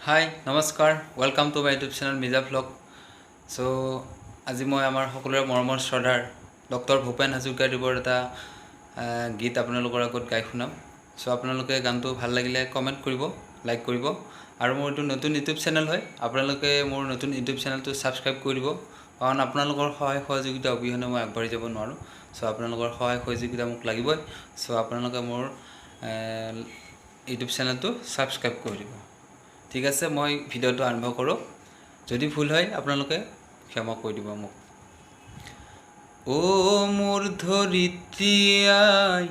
হাই নমস্কাৰ welcome to my YouTube channel Mija vlog. চ' আজি মই আমাৰ সকলোৰে মৰমৰ শ্ৰদ্ধাৰ ডক্টৰ ভূপেন হাজৰিকাদেৱৰ এটা গীত আপোনালোকৰ আগত গাই শুনাম। চ' আপোনালোকে গানটো ভাল লাগিলে কমেণ্ট কৰিব, লাইক কৰিব, আৰু মোৰ এইটো নতুন ইউটিউব চেনেল হয়। আপোনালোকে মোৰ নতুন ইউটিউব চেনেলটো ছাবস্ক্ৰাইব কৰি দিব, কাৰণ আপোনালোকৰ সহায় সহযোগিতা অবিহনে মই আগবাঢ়ি যাব নোৱাৰোঁ। চ' আপোনালোকৰ সহায় সহযোগিতা মোক লাগিবই। চ' আপোনালোকে মোৰ ইউটিউব চেনেলটো ছাবস্ক্ৰাইব কৰি দিব। ঠিক আছে, মই ভিডিঅ'টো আৰম্ভ কৰোঁ। যদি ভুল হয় আপোনালোকে ক্ষমা কৰি দিব মোক। মোৰ ধৰিত্ৰী আই,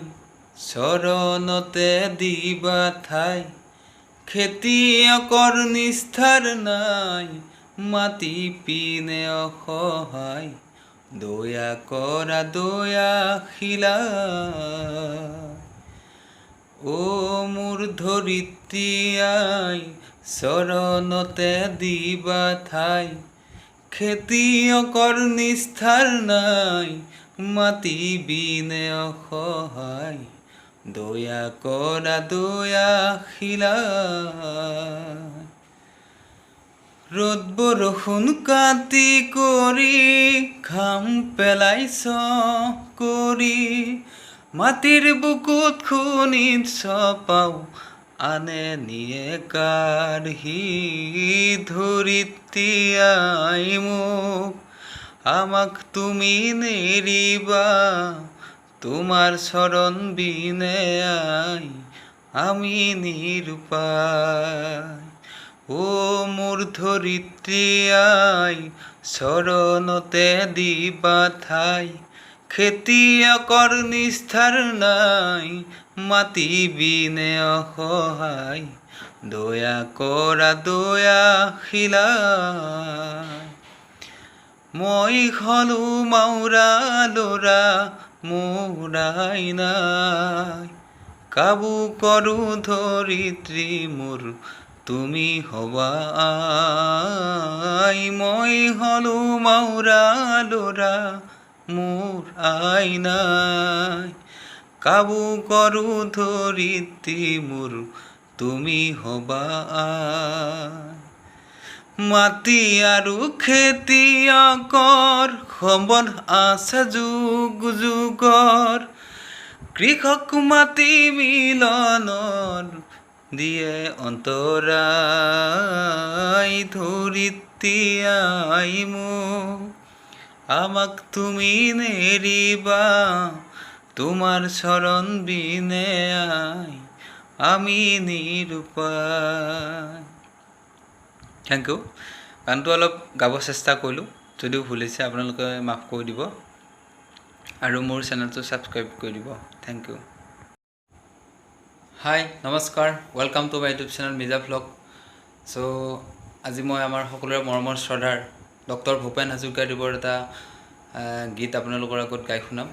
চৰণতে দিবা ঠাই, খেতিয়কৰ নিষ্ঠাৰ নাই, মাটি পিনে অসহায়, দয়া কৰা দয়াশীলা। মোৰ ধৰিত্ৰী আই, চৰণতে দিবা ঠাই, খেতিয়কৰ নিষ্ঠাৰ নাই, মাটি বিনে অসহায়, দয়া কৰা দয়াশীলা। ৰ'দ বৰষুণ কাটি কৰি ঘাম পেলাইছ কৰি, মাটিৰ বুকুত খুনিত চপাও, আনে নিয়ে কাঢ়ি, ধৰিত্ৰী আই মোক, আমাক তুমি নেৰিবা, তোমাৰ চৰণ বিনে আই আমি নিৰুপায়। মোৰ ধৰিত্ৰী আই, চৰণতে দিবা ঠাই, খেতিয়কৰ নিষ্ঠাৰ নাই, মাটি বিনে অসহায়, দয়া কৰা দয়াশীলা। মই হলো মাউৰা ল'ৰা, মোৰ আই নাই, কাবু কৰো ধৰিত্ৰী মোৰ, তুমি হবা আই। মই হলো মাউৰা ল'ৰা, মোৰ আই নাই, কাবু কৰো ধৰিত্ৰী মোৰ, তুমি হবা আই। মাটি আৰু খেতিয়কৰ সম্বন্ধ আছে যুগ যুগৰ, কৃষক মাটি মিলনৰ দিয়ে অন্তৰায়, ধৰিত্ৰী আই মোক, আমাক তুমি নেৰিবা, তোমাৰ চৰণ বিনে আই আমি নিৰুপায়। Thank you. গানটো অলপ গাব চেষ্টা কৰিলোঁ, যদিও ভুল হৈছে আপোনালোকে মাফ কৰি দিব, আৰু মোৰ চেনেলটো ছাবস্ক্ৰাইব কৰি দিব। Thank you. হাই নমস্কাৰ welcome to my YouTube channel Mija vlog. চ' আজি মই আমাৰ সকলোৰে মৰমৰ শ্ৰদ্ধাৰ ডক্টৰ ভূপেন হাজৰিকাদেৱৰ এটা গীত আপোনালোকৰ আগত গাই শুনাম।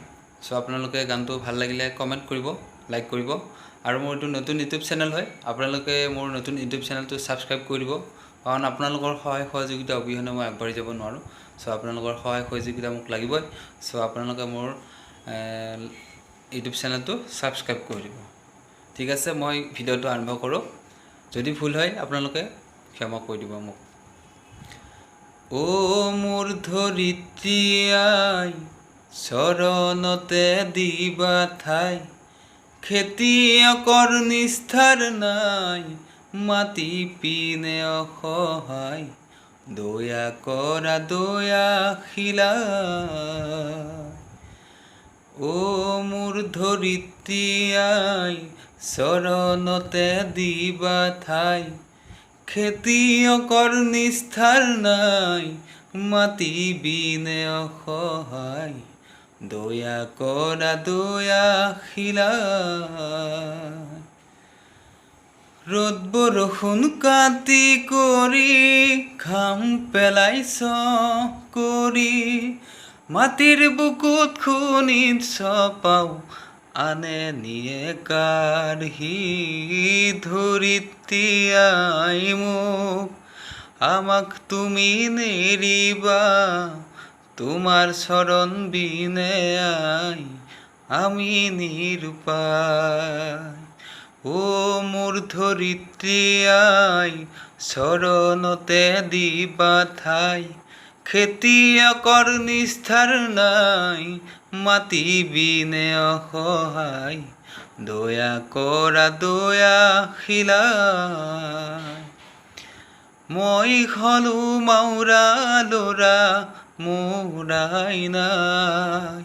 চ' আপোনালোকে গানটো ভাল লাগিলে কমেণ্ট কৰিব, লাইক কৰিব, আৰু মোৰ এইটো নতুন ইউটিউব চেনেল হয়। আপোনালোকে মোৰ নতুন ইউটিউব চেনেলটো ছাবস্ক্ৰাইব কৰি দিব, কাৰণ আপোনালোকৰ সহায় সহযোগিতা অবিহনে মই আগবাঢ়ি যাব নোৱাৰোঁ। চ' আপোনালোকৰ সহায় সহযোগিতা মোক লাগিবই। চ' আপোনালোকে মোৰ ইউটিউব চেনেলটো ছাবস্ক্ৰাইব কৰি দিব। ঠিক আছে, মই ভিডিঅ'টো আৰম্ভ কৰোঁ। যদি ভুল হয় আপোনালোকে ক্ষমা কৰি দিব মোক। মোৰ ধৰিত্ৰী আই, চৰণতে দিবা ঠাই, খেতিয়কৰ নিষ্ঠাৰ নাই, মাটি পিনে অসহায়, দয়া কৰা দয়াশীলা। মোৰ ধৰিত্ৰী আই, চৰণতে দিবা ঠাই, খেতিয়কৰ নিষ্ঠাৰ নাই, মাটি বিনে অসহায়, দয়া কৰা দয়াশীলা। ৰ'দ বৰষুণ কাটি কৰি ঘাম পেলাইছ কৰি, মাটিৰ বুকুত খুনিত চপাও, আনে নিয়ে কাঢ়ি, ধৰিত্ৰী আই মোক, আমাক তুমি নেৰিবা, তোমাৰ চৰণ বিনে আই আমি নিৰুপায়। ও মোৰ ধৰিত্ৰী আই চৰণতে দিবা ঠাই খেতিয়কৰ নিষ্ঠাৰ নাই মাটি বিনে অসহায় দয়া কৰা দয়াশীলাই মই হলো মাউৰা ল'ৰা মোৰ আই নাই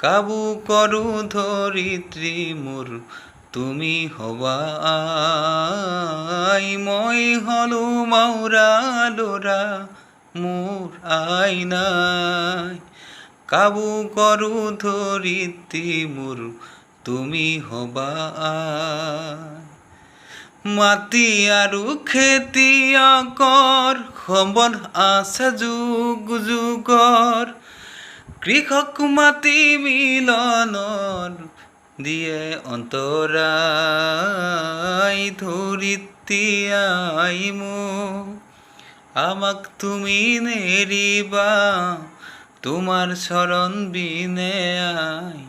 কাবু কৰো ধৰিত্ৰী মোৰ তুমি হবা আই মই হলো মাউৰা ল'ৰা মোৰ আই নাই কাবু কৰো ধৰিত্ৰী মোৰ তুমি হবা আই মাটি আৰু খেতিয়কৰ সম্বন্ধ আছে যুগ যুগৰ কৃষক মাটি মিলনৰ দিয়ে অন্তৰাই ধৰিত্ৰী আই মোক আমাক তুমি নেৰিবা তোমাৰ চৰণ বিনে আই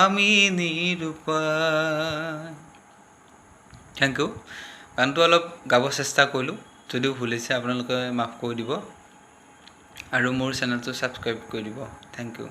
আমি নিৰুপায়। Thank you. গানটো অলপ গাব চেষ্টা কৰিলোঁ, যদিও ভুল হৈছে আপোনালোকে মাফ কৰি দিব আৰু মোৰ চেনেলটো ছাবস্ক্ৰাইব কৰি দিব। Thank U.